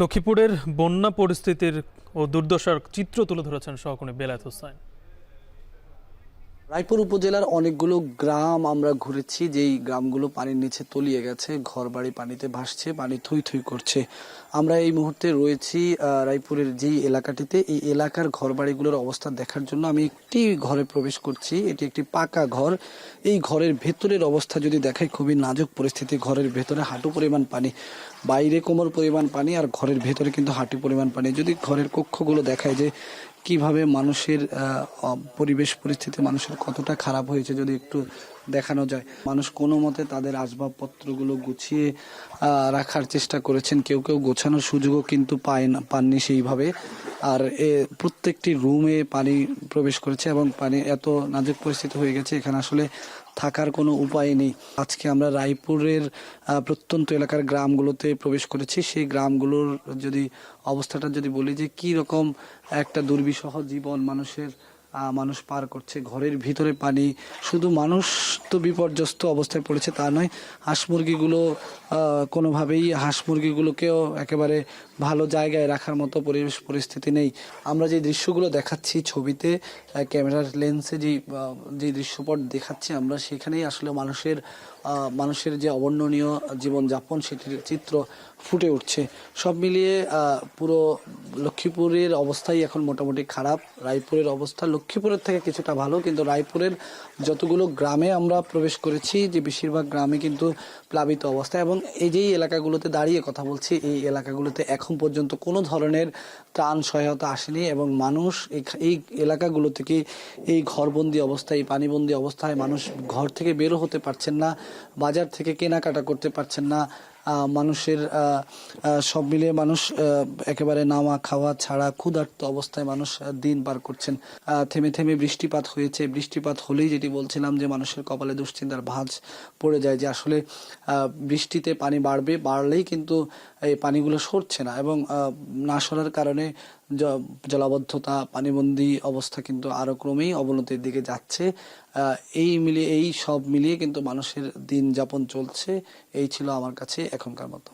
লক্ষ্মীপুরের বন্যা পরিস্থিতির ও দুর্দশার চিত্র তুলে ধরেছেন সহকর্মী বেলায়েত হোসাইন। রায়পুর উপজেলার অনেকগুলো গ্রাম আমরা ঘুরেছি, যেই গ্রামগুলো পানির নিচে তলিয়ে গেছে, ঘরবাড়ি পানিতে ভাসছে, পানি থই থই করছে। আমরা এই মুহূর্তে রয়েছি রায়পুরের যেই এলাকাটিতে, এই এলাকার ঘরবাড়িগুলোর অবস্থা দেখার জন্য আমি একটি ঘরে প্রবেশ করছি। এটি একটি পাকা ঘর। এই ঘরের ভেতরের অবস্থা যদি দেখাই, খুবই নাজুক পরিস্থিতি। ঘরের ভেতরে হাঁটু পরিমাণ পানি, বাইরে কোমর পরিমাণ পানি, আর ঘরের ভেতরে কিন্তু হাঁটু পরিমাণ পানি। যদি ঘরের কক্ষগুলো দেখায় যে কিভাবে মানুষের পরিবেশ পরিস্থিতি মানুষের কতটা খারাপ হয়েছে, যদি একটু দেখানো যায়। মানুষ কোনো মতে তাদের আসবাবপত্রগুলো গুছিয়ে রাখার চেষ্টা করেছেন। কেউ কেউ গোছানোর সুযোগও কিন্তু পাননি সেইভাবে। আর প্রত্যেকটি রুমে পানি প্রবেশ করেছে এবং পানি এত নাজুক পরিস্থিতি হয়ে গেছে, এখানে আসলে থাকার কোনো উপায় নেই। আজকে আমরা রায়পুরের প্রত্যন্ত এলাকার গ্রামগুলোতে প্রবেশ করেছি। সেই গ্রামগুলোর যদি অবস্থাটা যদি বলি যে কি রকম একটা দুর্বিষহ জীবন মানুষ পার করছে। ঘরের ভিতরে পানি, শুধু মানুষ তো বিপর্যস্ত অবস্থায় পড়েছে তা নয়, হাঁস মুরগিগুলো কোনোভাবেই হাঁস মুরগিগুলোকেও একেবারে ভালো জায়গায় রাখার মতো পরিবেশ পরিস্থিতি নেই। আমরা যে দৃশ্যগুলো দেখাচ্ছি ছবিতে, ক্যামেরার লেন্সে যে দৃশ্যপট দেখাচ্ছি আমরা, সেখানেই আসলে মানুষের যে অবর্ণনীয় জীবনযাপন সেটির চিত্র ফুটে উঠছে। সব মিলিয়ে পুরো লক্ষ্মীপুরের অবস্থাই এখন মোটামুটি খারাপ। রায়পুরের অবস্থা লক্ষ্মীপুরের থেকে কিছুটা ভালো, কিন্তু রায়পুরের যতগুলো গ্রামে আমরা প্রবেশ করেছি, যে বেশিরভাগ গ্রামে কিন্তু প্লাবিত অবস্থা। এবং এই যেই এলাকাগুলোতে দাঁড়িয়ে কথা বলছি, এই এলাকাগুলোতে এখন পর্যন্ত কোনো ধরনের ত্রাণ সহায়তা আসেনি এবং মানুষ এই এলাকাগুলো থেকে এই ঘরবন্দি অবস্থায়, পানিবন্দি অবস্থায় মানুষ ঘর থেকে বেরো হতে পারছেন না, বাজার থেকে কেনাকাটা করতে পারছেন না। মানুষের সব মিলিয়ে মানুষ একেবারে নাওয়া খাওয়া ছাড়া ক্ষুধার্ত অবস্থায় মানুষ দিন পার করছেন। থেমে থেমে বৃষ্টিপাত হয়েছে। বৃষ্টিপাত হলেই যেটি বলছিলাম যে মানুষের কপালে দুশ্চিন্তার ভাঁজ পড়ে যায়, যে আসলে বৃষ্টিতে পানি বাড়লেই কিন্তু এই পানিগুলো সরছে না এবং না সরার কারণে জলাবদ্ধতা, পানিবন্দী অবস্থা কিন্তু আরো ক্রমেই অবনতির দিকে যাচ্ছে। এই সব মিলিয়ে কিন্তু মানুষের দিন যাপন চলছে। এই ছিল আমার কাছে এখনকার মতো।